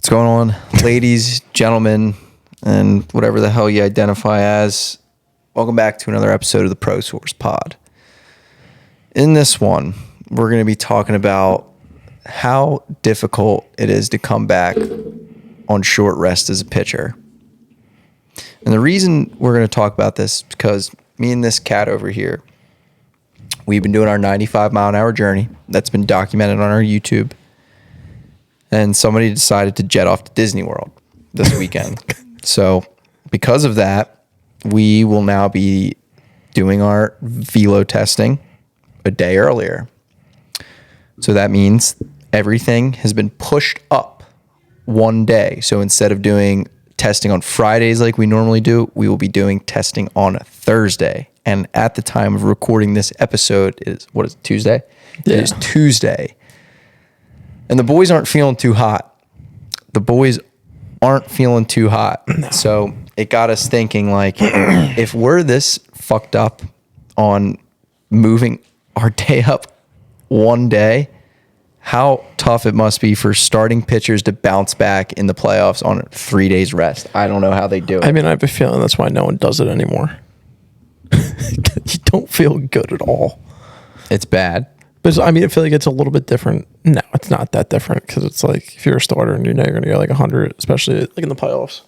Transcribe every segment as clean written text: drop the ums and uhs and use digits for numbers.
What's going on, ladies, gentlemen, and whatever the hell you identify as? Welcome back to another episode of the Pro Source Pod. In this one, we're going to be talking about how difficult it is to come back on short rest as a pitcher. And the reason we're going to talk about this is because me and this cat over here, we've been doing our 95-mile-an-hour journey. That's been documented on our YouTube. And somebody decided to jet off to Disney World this weekend. So because of that, we will now be doing our velo testing a day earlier. So that means everything has been pushed up one day. So instead of doing testing on Fridays like we normally do, we will be doing testing on a Thursday. And at the time of recording this episode is Tuesday? Yeah. It is Tuesday. And the boys aren't feeling too hot. So it got us thinking, like, if we're this fucked up on moving our day up one day, how tough it must be for starting pitchers to bounce back in the playoffs on 3 days rest. I don't know how they do it. I mean, I have a feeling that's why no one does it anymore. You don't feel good at all. It's bad. But I mean, I feel like it's a little bit different. No, it's not that different because it's like if you're a starter and you know you're going to go like 100, especially like in the playoffs.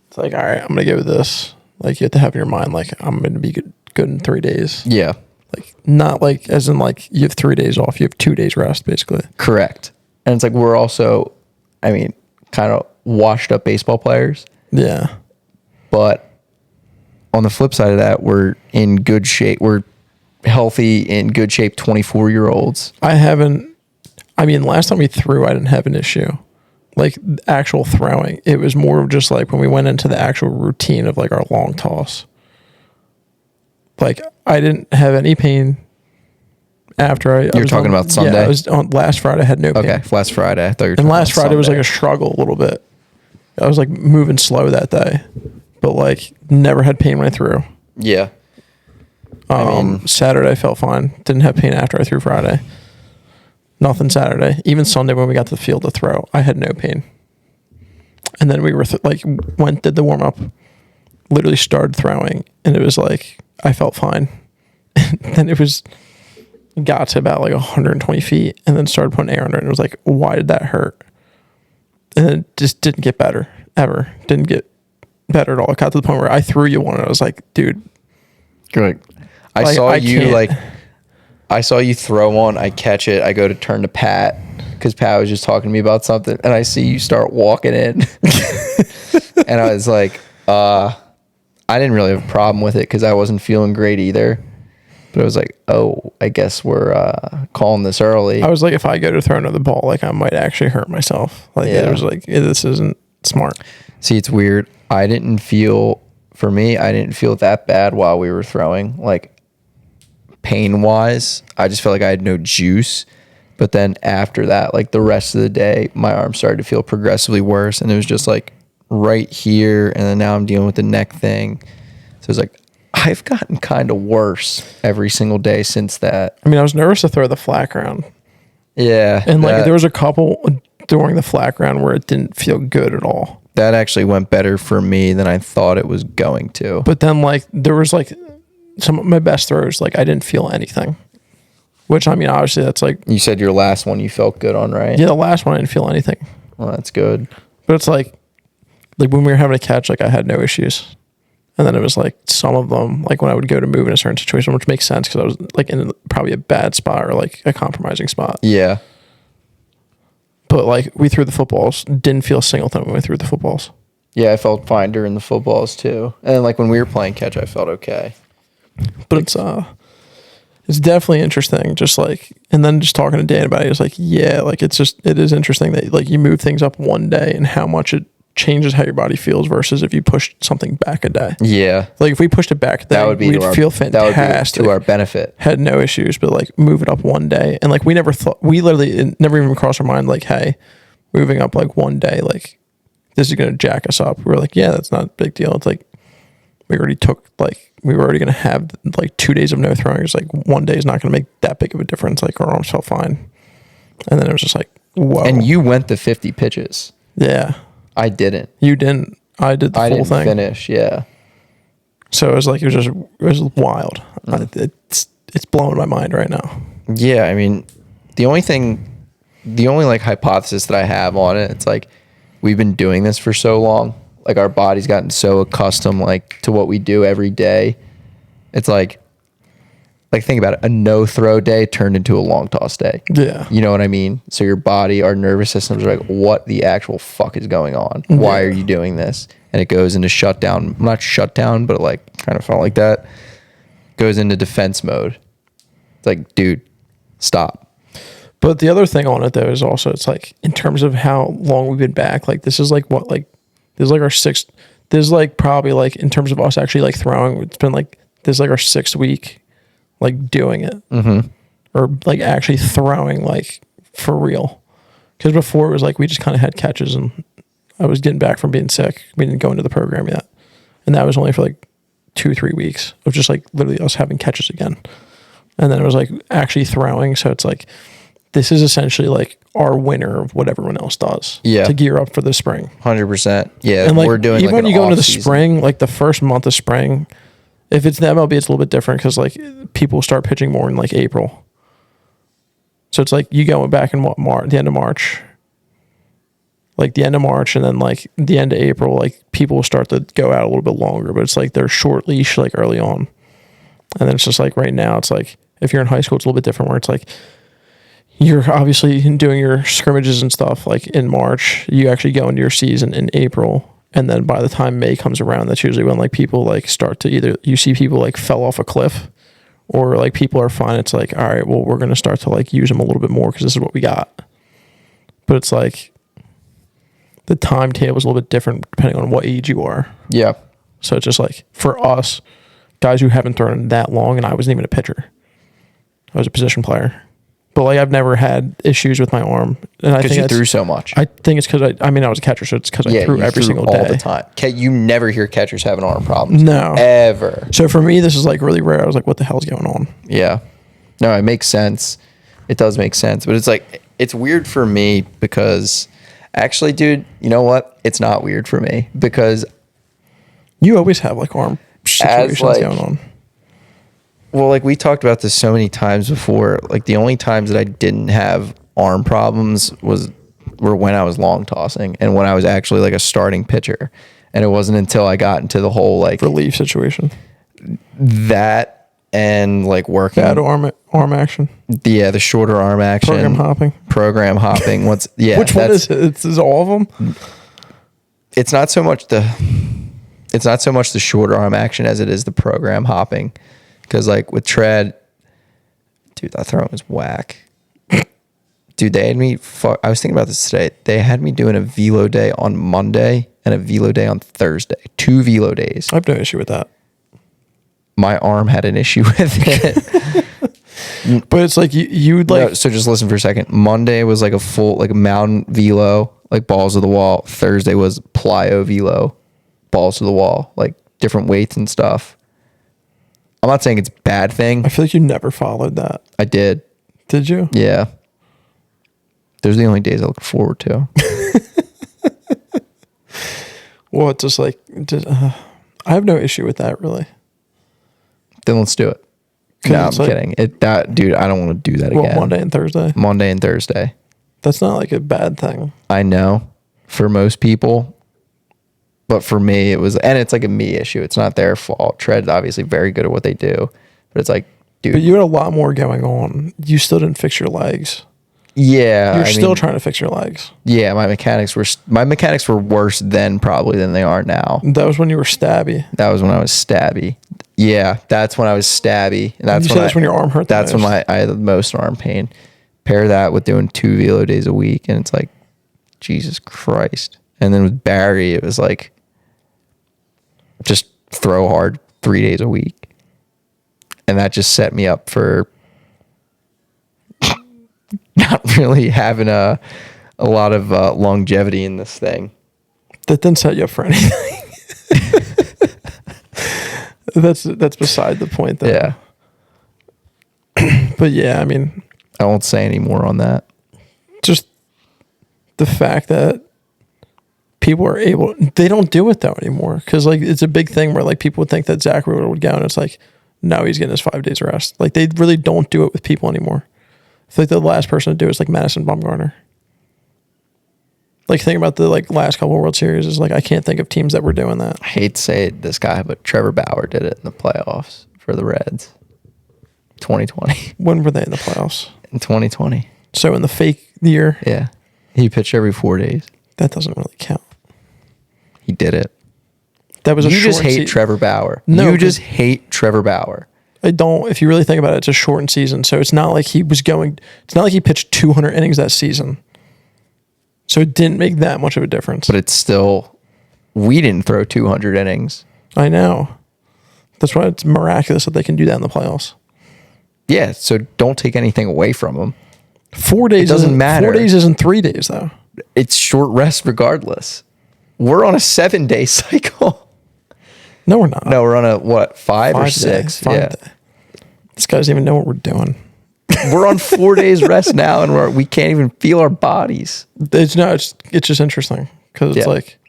It's like, all right, I'm going to go with this. Like you have to have in your mind, like I'm going to be good in 3 days. Yeah. Like not like as in like you have 3 days off. You have 2 days rest basically. Correct. And it's like we're also, I mean, kind of washed up baseball players. Yeah. But on the flip side of that, we're in good shape. We're healthy, in good shape 24-year-olds. Last time we threw, I didn't have an issue. Like actual throwing. It was more of just like when we went into the actual routine of like our long toss. Like I didn't have any pain after You're talking about Sunday? Yeah, I was on last Friday. I had no pain. Okay, last Friday. I thought you were talking And last about Friday was Sunday. like a struggle a little bit. I was like moving slow that day. But like never had pain when I threw. Yeah. Saturday I felt fine. Didn't have pain after I threw Friday. Nothing Saturday. Even Sunday when we got to the field to throw, I had no pain. And then we were did the warm up, literally started throwing, and it was like I felt fine. And then it got to about like 120 feet, and then started putting air under it. And it was like, why did that hurt? And then it just didn't get better ever. Didn't get better at all. It got to the point where I threw you one, and I was like, dude. Good. I saw you throw one. I catch it. I go to turn to Pat because Pat was just talking to me about something, and I see you start walking in, and I was like, I didn't really have a problem with it because I wasn't feeling great either. But I was like, oh, I guess we're calling this early. I was like, if I go to throw another ball, like I might actually hurt myself. Like it was like, this isn't smart. See, it's weird. I didn't feel that bad while we were throwing, like pain wise. I just felt like I had no juice. But then after that, like the rest of the day, my arm started to feel progressively worse. And it was just like right here. And then now I'm dealing with the neck thing. So it's like, I've gotten kind of worse every single day since that. I mean, I was nervous to throw the flat ground. Yeah. And like there was a couple during the flat ground where it didn't feel good at all. That actually went better for me than I thought it was going to. But then like there was like some of my best throws, like I didn't feel anything. Which I mean, obviously that's like... You said your last one you felt good on, right? Yeah, the last one I didn't feel anything. Well, that's good. But it's like when we were having a catch, like I had no issues. And then it was like some of them, like when I would go to move in a certain situation, which makes sense because I was like in probably a bad spot or like a compromising spot. Yeah. But like we threw the footballs, didn't feel a single thing when we threw the footballs. Yeah, I felt fine during the footballs too. And like when we were playing catch, I felt okay. But it's definitely interesting. Just like, and then just talking to Dan about it, it's like, yeah, like it is interesting that like you move things up one day and how much it changes how your body feels versus if you pushed something back a day. Yeah. Like if we pushed it back a day, we'd feel fantastic. That would be to our benefit. Had no issues, but like move it up one day. And like we literally, it never even crossed our mind like, hey, moving up like one day, like this is going to jack us up. We were like, yeah, that's not a big deal. It's like, we were already going to have like 2 days of no throwing. It's like one day is not going to make that big of a difference. Like our arms felt fine. And then it was just like, whoa. And you went the 50 pitches. Yeah. I didn't. You didn't. I did the I full didn't thing. finish. Yeah. So it was wild. It's blowing my mind right now. Yeah. I mean, the only like hypothesis that I have on it, it's like we've been doing this for so long. Like our body's gotten so accustomed like to what we do every day. It's like think about it. A no throw day turned into a long toss day. Yeah. You know what I mean? So your body, our nervous systems are like, what the actual fuck is going on? Why are you doing this? And it goes into shutdown, not shutdown, but like kind of felt like that. Goes into defense mode. It's like, dude, stop. But the other thing on it though is also it's like in terms of how long we've been back, like this is like what like this is like our sixth. This is like probably like in terms of us actually like throwing. It's been like this is like our 6th week, like doing it, or like actually throwing like for real. Because before it was like we just kind of had catches, and I was getting back from being sick. We didn't go into the program yet, and that was only for like 2-3 weeks of just like literally us having catches again, and then it was like actually throwing. So it's like this is essentially like our winter of what everyone else does. Yeah. To gear up for the spring. 100%. Yeah. And like we're doing even like when an you go into the off-season. spring, like the first month of spring, if it's the MLB, it's a little bit different because like people start pitching more in like April. So it's like you go back in what the end of March, like the end of March, and then like the end of April, like people will start to go out a little bit longer, but it's like they're short leash like early on, and then it's just like right now, it's like if you're in high school, it's a little bit different where it's like you're obviously doing your scrimmages and stuff like in March. You actually go into your season in April. And then by the time May comes around, that's usually when like people like start to either you see people like fell off a cliff, or like people are fine. It's like, all right, well, we're going to start to like use them a little bit more because this is what we got. But it's like the timetable is a little bit different depending on what age you are. Yeah. So it's just like for us, guys who haven't thrown that long, and I wasn't even a pitcher. I was a position player. But like I've never had issues with my arm, and I think you threw so much. I think it's because I was a catcher, so it's because I threw every single day all the time. You never hear catchers having arm problems. No, ever. So for me, this is like really rare. I was like, what the hell's going on? Yeah, no, it makes sense. It does make sense, but it's like it's weird for me because actually, dude, you know what? It's not weird for me because you always have like arm situations going on. Well, like we talked about this so many times before. Like the only times that I didn't have arm problems were when I was long tossing and when I was actually like a starting pitcher. And it wasn't until I got into the whole like relief situation that and like working bad arm action. Yeah, the shorter arm action. Program hopping. Which one is it? Is all of them? It's not so much the shorter arm action as it is the program hopping. Because, like, with tread, dude, that throwing was whack. Dude, they had me, I was thinking about this today. They had me doing a velo day on Monday and a velo day on Thursday. 2 velo days. I have no issue with that. My arm had an issue with it. But it's like, you'd like... No, so just listen for a second. Monday was like a full, like a mound velo, like balls to the wall. Thursday was plyo velo, balls to the wall, like different weights and stuff. I'm not saying it's a bad thing. I feel like you never followed that. I did. Did you? Yeah. Those are the only days I look forward to. Well, it's just like, I have no issue with that, really. Then let's do it. No, I'm kidding. Dude, I don't want to do that again. Monday and Thursday? Monday and Thursday. That's not like a bad thing. I know. For most people. But for me, it was, and it's like a me issue. It's not their fault. Tread's obviously very good at what they do, but it's like, dude. But you had a lot more going on. You still didn't fix your legs. Yeah. You're still trying to fix your legs. Yeah, my mechanics were worse then probably than they are now. That was when you were stabby. That was when I was stabby. Yeah, that's when I was stabby. And that's when your arm hurt. That's when I had the most arm pain. Pair that with doing 2 velo days a week, and it's like, Jesus Christ. And then with Barry, it was like, just throw hard 3 days a week. And that just set me up for not really having a lot of longevity in this thing. That didn't set you up for anything. That's beside the point, though. Yeah. But yeah, I mean, I won't say any more on that. Just the fact that people are able. They don't do it though anymore because like it's a big thing where like people would think that Zach Wheeler would go, and it's like now he's getting his 5 days rest. Like they really don't do it with people anymore. I feel like the last person to do it is like Madison Bumgarner. Like think about the like last couple of World Series is like I can't think of teams that were doing that. I hate to say it, this guy, but Trevor Bauer did it in the playoffs for the Reds. 2020. When were they in the playoffs? In 2020. So in the fake year? Yeah. He pitched every 4 days. That doesn't really count. He did it. That was You just hate Trevor Bauer. No, you just hate Trevor Bauer. I don't. If you really think about it, it's a shortened season. So it's not like it's not like he pitched 200 innings that season. So it didn't make that much of a difference. But it's still, we didn't throw 200 innings. I know. That's why it's miraculous that they can do that in the playoffs. Yeah, so don't take anything away from him. 4 days doesn't matter. 4 days isn't 3 days, though. It's short rest regardless. We're on a 7-day cycle. No, we're not. No, we're on a, what, 5 or 6? Yeah. This guy doesn't even know what we're doing. We're on 4 days rest now, and we can't even feel our bodies. It's just interesting because it's like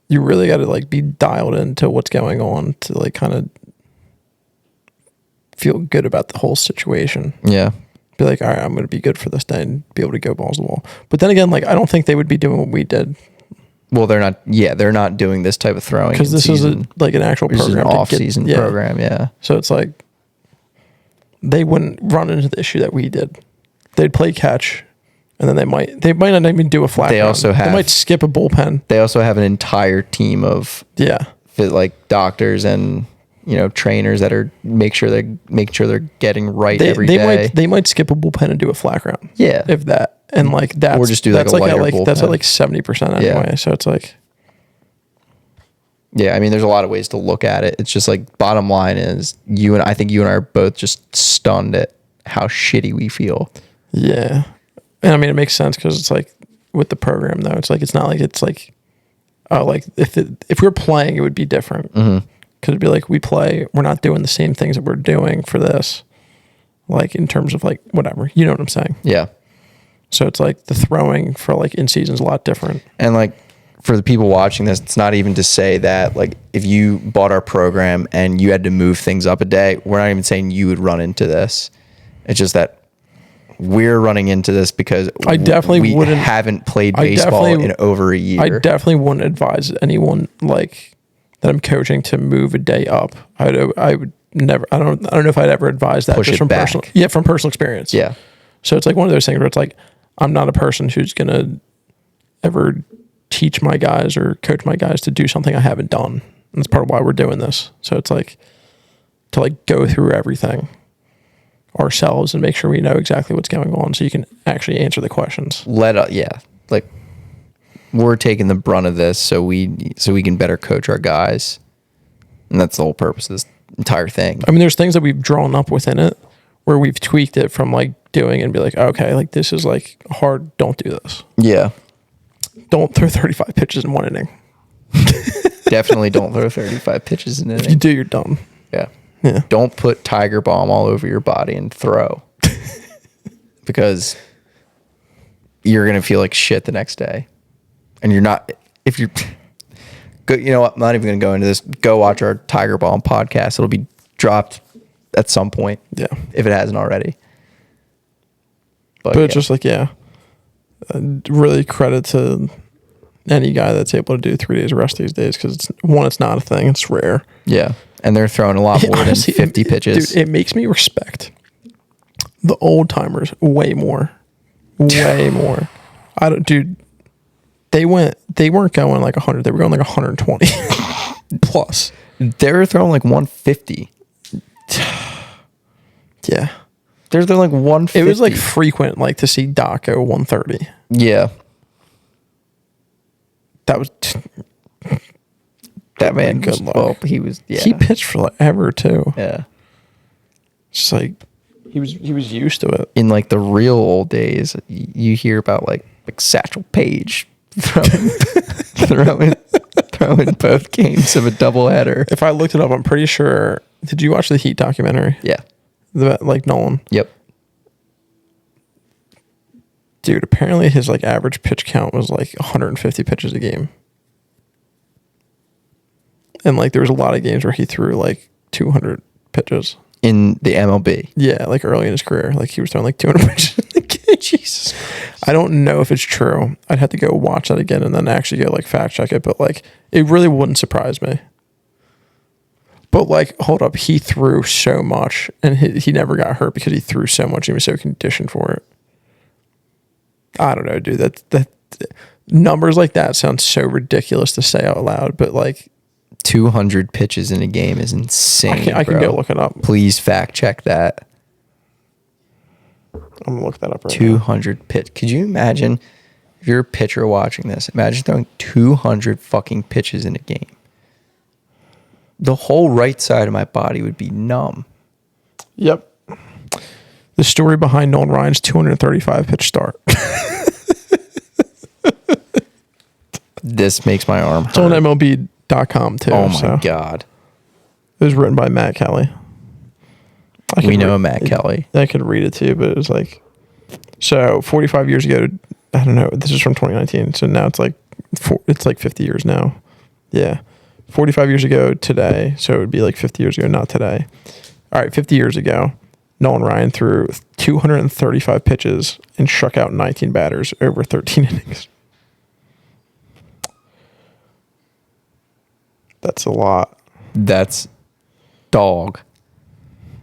you really got to like be dialed into what's going on to like kind of feel good about the whole situation. Yeah. Be like, all right, I'm going to be good for this day and be able to go balls to the wall. But then again, like I don't think they would be doing what we did. Well, they're not. Yeah, they're not doing this type of throwing because this is like an actual program, an off-season program. Yeah. So it's like they wouldn't run into the issue that we did. They'd play catch, and then they might not even do a flat. They might skip a bullpen. They also have an entire team of like doctors and trainers that are make sure they're getting right every day. They might skip a bullpen and do a flat ground. Yeah, if that, and like that, or just do like a lighter bullpen. That's at like 70% anyway. Yeah. So it's like, yeah, I mean, there's a lot of ways to look at it. It's just like bottom line is I think you and I are both just stunned at how shitty we feel. Yeah, and I mean it makes sense because it's like with the program though, it's not like it's like, oh, like if we were playing, it would be different. Mm-hmm. Because it'd be like we're not doing the same things that we're doing for this, like in terms of like whatever, you know what I'm saying? Yeah. So it's like the throwing for like in season is a lot different. And like for the people watching this, it's not even to say that like if you bought our program and you had to move things up a day, we're not even saying you would run into this. It's just that we're running into this because I definitely haven't played baseball in over a year. I definitely wouldn't advise anyone like that I'm coaching to move a day up. I would never. I don't know if I'd ever advise that. Push just it from back. from personal experience. Yeah. So it's like one of those things where it's like I'm not a person who's gonna ever teach my guys or coach my guys to do something I haven't done. And that's part of why we're doing this. So it's like to like go through everything ourselves and make sure we know exactly what's going on, so you can actually answer the questions. Like we're taking the brunt of this so we can better coach our guys. And that's the whole purpose of this entire thing. I mean, there's things that we've drawn up within it where we've tweaked it from like doing and be like, okay, like this is like hard. Don't do this. Yeah. Don't throw 35 pitches in one inning. Definitely don't throw 35 pitches in an inning. If you do, you're done. Yeah. Yeah. Don't put Tiger Balm all over your body and throw. Because you're going to feel like shit the next day. And you're not, if you're, you know what, I'm not even going to go into this. Go watch our Tiger Balm podcast. It'll be dropped at some point. Yeah. If it hasn't already. But it's just like, really credit to any guy that's able to do 3 days of rest these days because it's not a thing. It's rare. Yeah. And they're throwing a lot more than 50 pitches. Dude, it makes me respect the old timers way more. Way more. They weren't going like 100. They were going like 120 plus. They were throwing like 150. Yeah. They're like 150. It was like frequent like to see Doc go 130. Yeah. That was that man. Good luck. Well, he was. Yeah. He pitched forever too. Yeah. Just like he was used to it. In like the real old days, you hear about like Satchel Paige throwing both games of a doubleheader. If I looked it up, I'm pretty sure. Did you watch the Heat documentary? Yeah. Like Nolan. Yep. Dude, apparently his like average pitch count was like 150 pitches a game. And like there was a lot of games where he threw like 200 pitches. In the MLB. Yeah, like early in his career. Like he was throwing like 200 pitches in the game. Jesus. I don't know if it's true. I'd have to go watch that again and then actually go like fact check it. But like it really wouldn't surprise me. But like, hold up, he threw so much and he never got hurt because he threw so much. He was so conditioned for it. I don't know, dude. That numbers like that sound so ridiculous to say out loud, but like 200 pitches in a game is insane. I can go look it up. Please fact check that. I'm gonna look that up right 200 pitch. Could you imagine if you're a pitcher watching this? Imagine throwing 200 fucking pitches in a game. The whole right side of my body would be numb. Yep. The story behind Nolan Ryan's 235 pitch start. This makes my arm hurt. It's on MLB.com too. Oh my God. It was written by Matt Kelly. We know Matt Kelly. I could read it too, but it was like, so 45 years ago, I don't know, this is from 2019. So now it's like 50 years now. Yeah. 45 years ago today. So it would be like 50 years ago, not today. All right. 50 years ago, Nolan Ryan threw 235 pitches and struck out 19 batters over 13 innings. That's a lot. That's dog.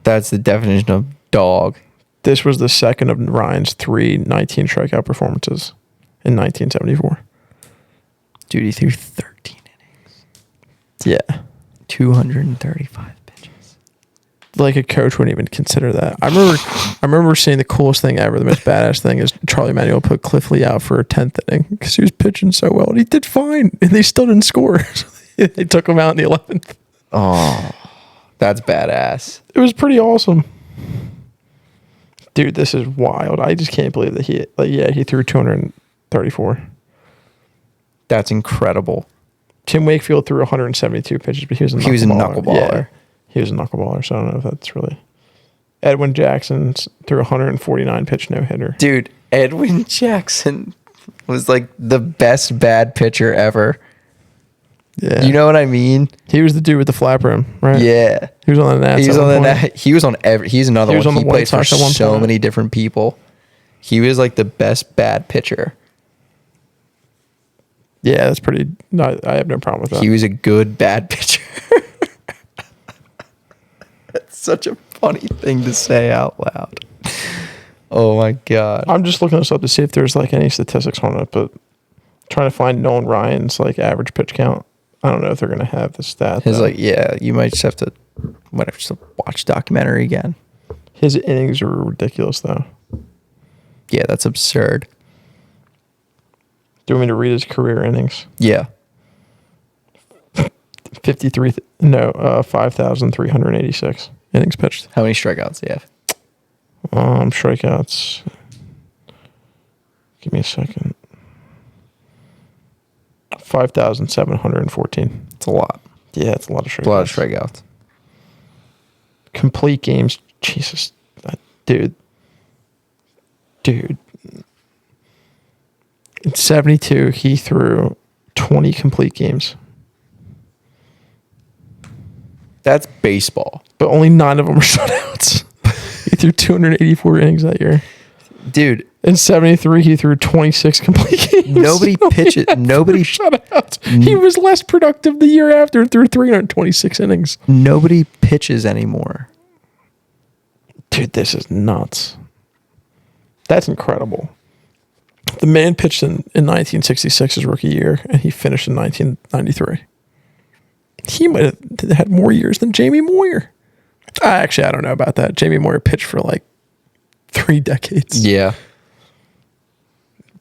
That's the definition of dog. This was the second of Ryan's 3 19 strikeout performances in 1974. Dude, he threw 13 innings. Yeah. 235 pitches. Like a coach wouldn't even consider that. I remember seeing the coolest thing ever. The most badass thing is Charlie Manuel put Cliff Lee out for a 10th inning because he was pitching so well and he did fine and they still didn't score. They took him out in the 11th. Oh, that's badass. It was pretty awesome. Dude, this is wild. I just can't believe that he threw 234. That's incredible. Tim Wakefield threw 172 pitches, but he was a knuckleballer. Yeah, he was a knuckleballer, so I don't know if that's really. Edwin Jackson threw 149 pitch no-hitter. Dude, Edwin Jackson was like the best bad pitcher ever. Yeah. You know what I mean? He was the dude with the flap rim, right? Yeah. He was on the Nats. He was on he's another one. He played for so many different people. He was like the best bad pitcher. Yeah, that's pretty. No, I have no problem with that. He was a good bad pitcher. That's such a funny thing to say out loud. Oh my God. I'm just looking this up to see if there's like any statistics on it, but trying to find Nolan Ryan's like average pitch count. I don't know if they're gonna have the stat. His like, yeah, you might just have to just watch documentary again. His innings are ridiculous though. Yeah, that's absurd. Do you want me to read his career innings? Yeah. 5,386 innings pitched. How many strikeouts do you have? Strikeouts. Give me a second. 5,714. It's a lot. Yeah, it's a lot of strikeouts. A lot of strikeouts. Complete games. Jesus. Dude. In 72, he threw 20 complete games. That's baseball. But only 9 of them were shutouts. He threw 284 innings that year. Dude. In 73, he threw 26 complete games. Nobody pitches. Nobody shutouts. He was less productive the year after and threw 326 innings. Nobody pitches anymore. Dude, this is nuts. That's incredible. The man pitched in 1966, his rookie year, and he finished in 1993. He might have had more years than Jamie Moyer. Actually, I don't know about that. Jamie Moyer pitched for like 3 decades. Yeah.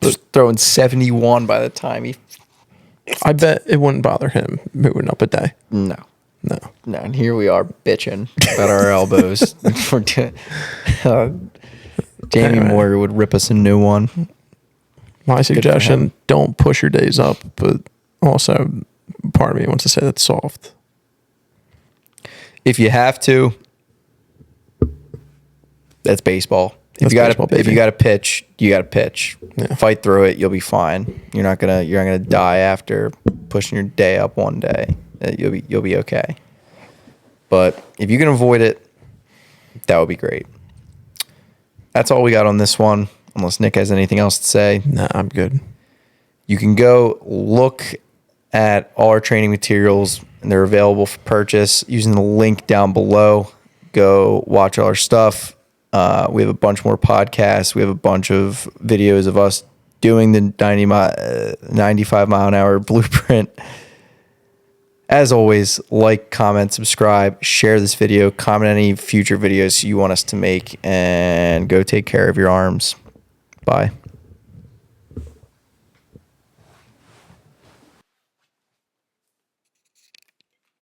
Just throwing 71 by the time he... I bet it wouldn't bother him moving up a day. No. No. And here we are bitching about our elbows. Jamie Moyer would rip us a new one. My suggestion, don't push your days up, but also part of me wants to say that's soft. If you have to, that's baseball. If you got to pitch, you got to pitch. Yeah. Fight through it. You'll be fine. You're not gonna die after pushing your day up one day. You'll be okay. But if you can avoid it, that would be great. That's all we got on this one. Unless Nick has anything else to say. Nah, I'm good. You can go look at all our training materials, and they're available for purchase using the link down below. Go watch all our stuff. We have a bunch more podcasts. We have a bunch of videos of us doing the 95 mile an hour blueprint. As always, like, comment, subscribe, share this video, comment any future videos you want us to make, and go take care of your arms. Bye.